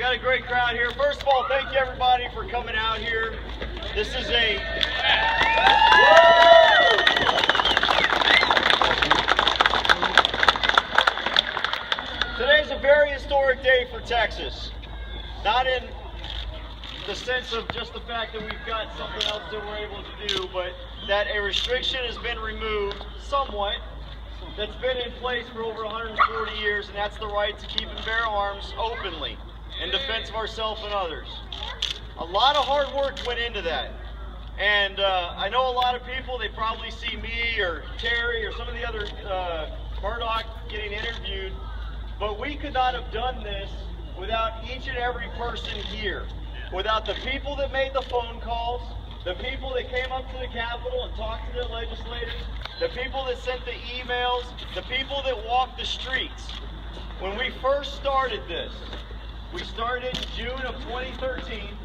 got a great crowd here. First of all, thank you everybody for coming out here. This is Today's a very historic day for Texas. Not in the sense of just the fact that we've got something else that we're able to do, but that a restriction has been removed somewhat that's been in place for over 140 years, and that's the right to keep and bear arms openly in defense of ourselves and others. A lot of hard work went into that. And I know a lot of people, they probably see me or Terry or some of the other Murdoch getting interviewed, but we could not have done this without each and every person here. Without the people that made the phone calls, the people that came up to the Capitol and talked to the legislators, the people that sent the emails, the people that walked the streets. When we first started this, we started in June of 2013,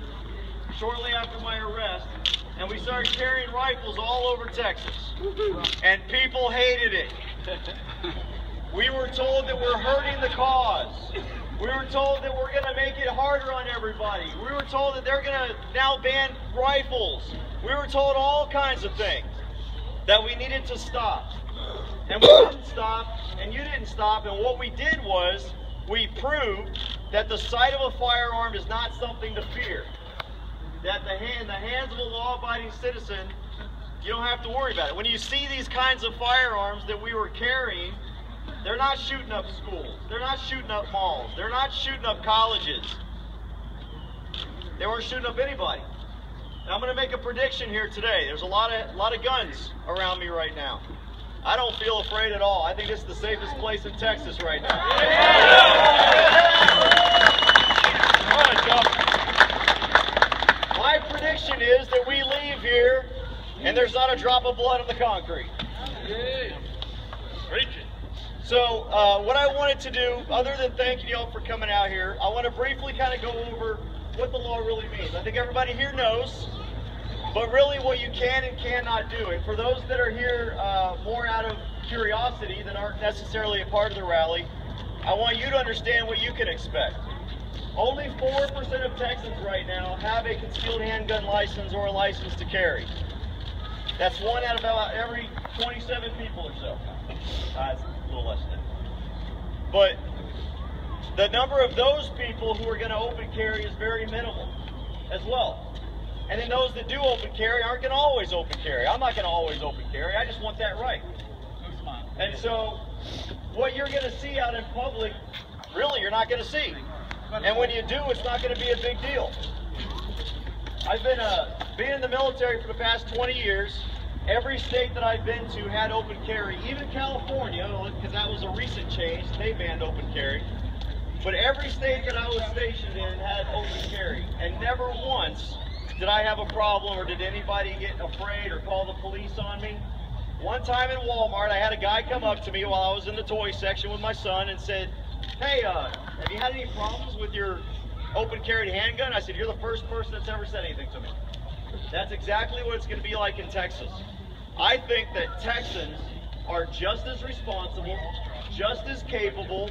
shortly after my arrest, and we started carrying rifles all over Texas. And people hated it. We were told that we're hurting the cause. We were told that we're going to make it harder on everybody. We were told that they're going to now ban rifles. We were told all kinds of things that we needed to stop. And we didn't stop, and you didn't stop, and what we did was we proved that the sight of a firearm is not something to fear. That in the hands of a law-abiding citizen, you don't have to worry about it. When you see these kinds of firearms that we were carrying, they're not shooting up schools. They're not shooting up malls. They're not shooting up colleges. They weren't shooting up anybody. And I'm going to make a prediction here today. There's a lot of guns around me right now. I don't feel afraid at all. I think this is the safest place in Texas right now. My prediction is that we leave here and there's not a drop of blood on the concrete. So what I wanted to do, other than thanking you all for coming out here, I want to briefly kind of go over what the law really means. I think everybody here knows, but really what you can and cannot do. And for those that are here more out of curiosity that aren't necessarily a part of the rally, I want you to understand what you can expect. Only 4% of Texans right now have a concealed handgun license or a license to carry. That's one out of about every 27 people or so. It's a little less than. But the number of those people who are going to open carry is very minimal as well. And then those that do open carry aren't going to always open carry. I'm not going to always open carry. I just want that right. And so what you're going to see out in public, really you're not going to see. And when you do, it's not going to be a big deal. I've been in the military for the past 20 years. Every state that I've been to had open carry, even California, because that was a recent change, they banned open carry. But every state that I was stationed in had open carry, and never once did I have a problem or did anybody get afraid or call the police on me. One time in Walmart, I had a guy come up to me while I was in the toy section with my son and said, "Hey, have you had any problems with your open carried handgun?" I said, "You're the first person that's ever said anything to me." That's exactly what it's going to be like in Texas. I think that Texans are just as responsible, just as capable,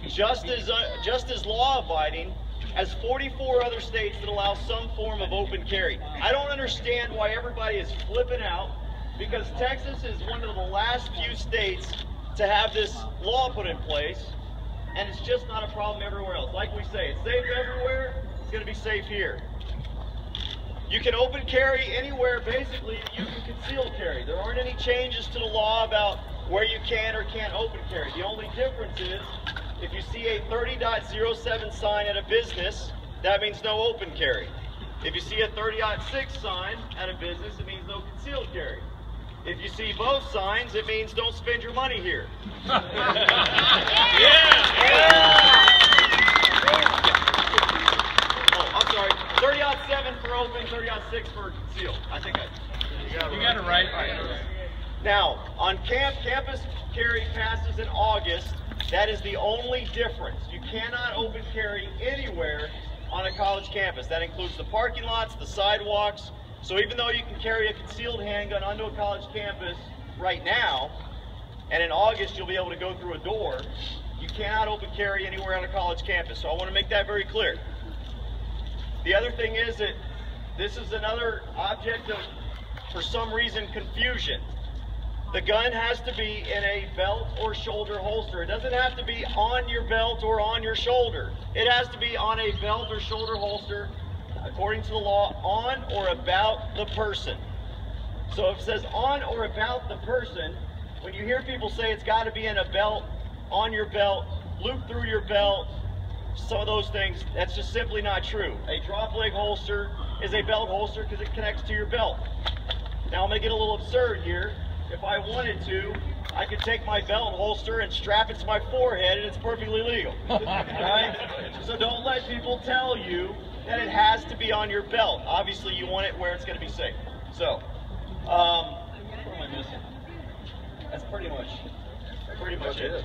just as law-abiding as 44 other states that allow some form of open carry. I don't understand why everybody is flipping out, because Texas is one of the last few states to have this law put in place, and it's just not a problem everywhere else. Like we say, it's safe everywhere, it's going to be safe here. You can open carry anywhere, basically. You can conceal carry. There aren't any changes to the law about where you can or can't open carry. The only difference is if you see a 30.07 sign at a business, that means no open carry. If you see a 30.6 sign at a business, it means no concealed carry. If you see both signs, it means don't spend your money here. Oh, I'm sorry. 30.7 for open, 30.6 for concealed. I think you got it right. Now, on campus carry passes in August. That is the only difference. You cannot open carry anywhere on a college campus. That includes the parking lots, the sidewalks. So even though you can carry a concealed handgun onto a college campus right now, and in August you'll be able to go through a door, you cannot open carry anywhere on a college campus. So I want to make that very clear. The other thing is that this is another object of, for some reason, confusion. The gun has to be in a belt or shoulder holster. It doesn't have to be on your belt or on your shoulder. It has to be on a belt or shoulder holster, according to the law, on or about the person. So if it says on or about the person, when you hear people say it's got to be in a belt, on your belt, loop through your belt, some of those things, that's just simply not true. A drop leg holster is a belt holster because it connects to your belt. Now I'm going to get a little absurd here. If I wanted to, I could take my belt holster and strap it to my forehead and it's perfectly legal. Right? So don't let people tell you that it has to be on your belt. Obviously you want it where it's going to be safe. So, what am I missing? That's pretty much it.